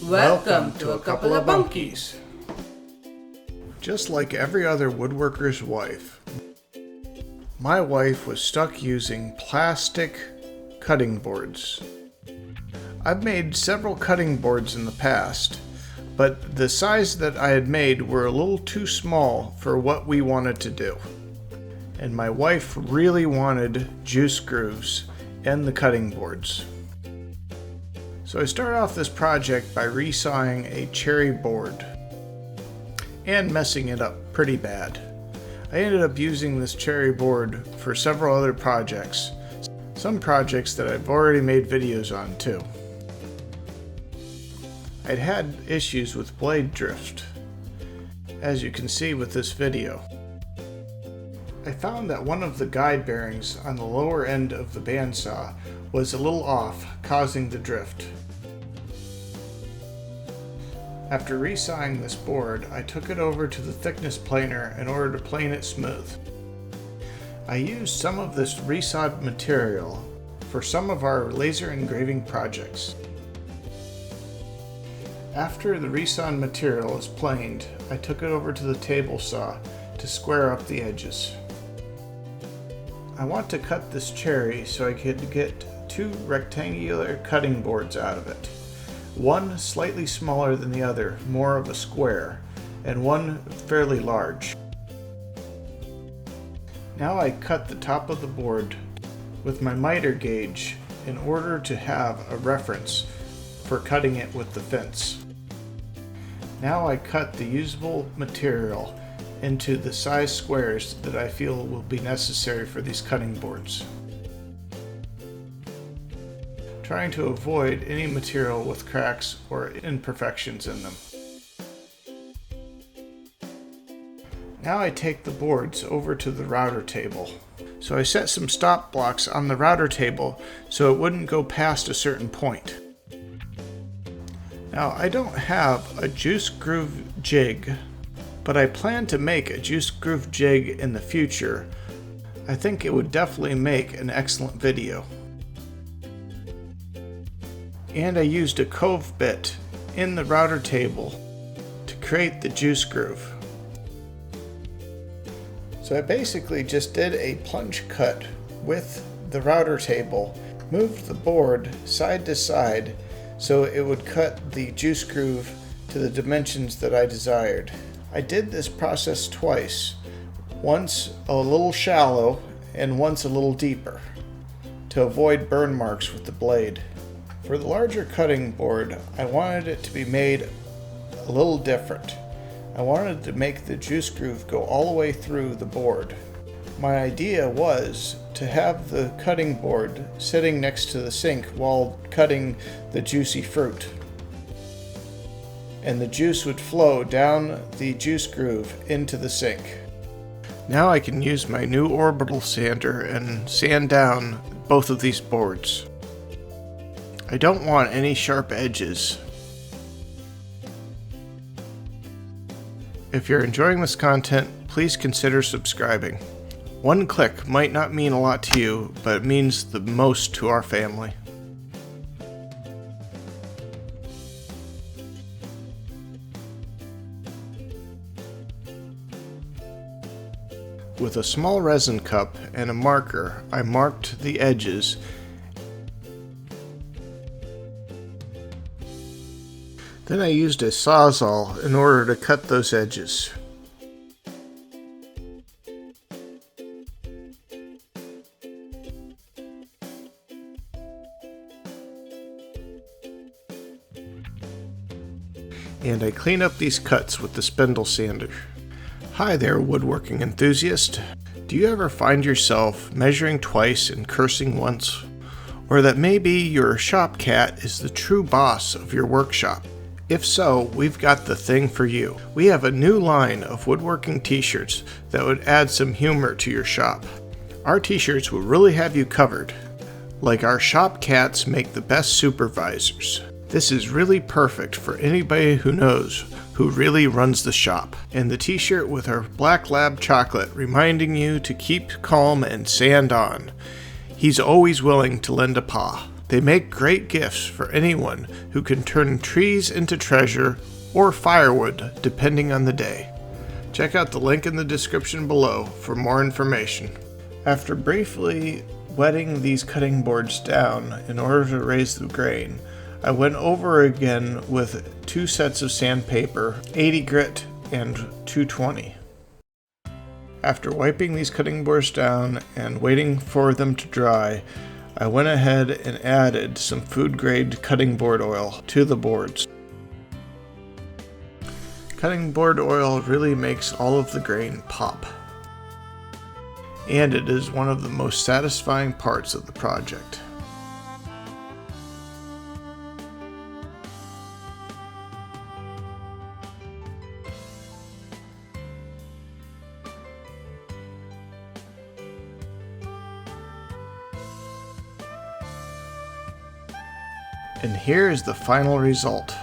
Welcome to a couple of bunkies. Just like every other woodworker's wife, my wife was stuck using plastic cutting boards. I've made several cutting boards in the past, but the size that I had made were a little too small for what we wanted to do. And my wife really wanted juice grooves and the cutting boards. So I started off this project by resawing a cherry board and messing it up pretty bad. I ended up using this cherry board for several other projects, some projects that I've already made videos on too. I'd had issues with blade drift, as you can see with this video. I found that one of the guide bearings on the lower end of the bandsaw was a little off, causing the drift. After resawing this board, I took it over to the thickness planer in order to plane it smooth. I used some of this resawed material for some of our laser engraving projects. After the resawed material is planed, I took it over to the table saw to square up the edges. I want to cut this cherry so I could get two rectangular cutting boards out of it. One slightly smaller than the other, more of a square, and one fairly large. Now I cut the top of the board with my miter gauge in order to have a reference for cutting it with the fence. Now I cut the usable material into the size squares that I feel will be necessary for these cutting boards, trying to avoid any material with cracks or imperfections in them. Now I take the boards over to the router table. So I set some stop blocks on the router table so it wouldn't go past a certain point. Now I don't have a juice groove jig, but I plan to make a juice groove jig in the future. I think it would definitely make an excellent video. And I used a cove bit in the router table to create the juice groove. So I basically just did a plunge cut with the router table, moved the board side to side so it would cut the juice groove to the dimensions that I desired. I did this process twice, once a little shallow and once a little deeper, to avoid burn marks with the blade. For the larger cutting board, I wanted it to be made a little different. I wanted to make the juice groove go all the way through the board. My idea was to have the cutting board sitting next to the sink while cutting the juicy fruit, and the juice would flow down the juice groove into the sink. Now I can use my new orbital sander and sand down both of these boards. I don't want any sharp edges. If you're enjoying this content, please consider subscribing. One click might not mean a lot to you, but it means the most to our family. With a small resin cup and a marker, I marked the edges. Then I used a sawzall in order to cut those edges. And I clean up these cuts with the spindle sander. Hi there, woodworking enthusiast. Do you ever find yourself measuring twice and cursing once? Or that maybe your shop cat is the true boss of your workshop? If so, we've got the thing for you. We have a new line of woodworking t-shirts that would add some humor to your shop. Our t-shirts will really have you covered. Like our shop cats make the best supervisors. This is really perfect for anybody who knows who really runs the shop. And the t-shirt with our black lab chocolate reminding you to keep calm and sand on. He's always willing to lend a paw. They make great gifts for anyone who can turn trees into treasure or firewood, depending on the day. Check out the link in the description below for more information. After briefly wetting these cutting boards down in order to raise the grain, I went over again with 2 sets of sandpaper, 80 grit and 220. After wiping these cutting boards down and waiting for them to dry, I went ahead and added some food-grade cutting board oil to the boards. Cutting board oil really makes all of the grain pop, and it is one of the most satisfying parts of the project. And here is the final result.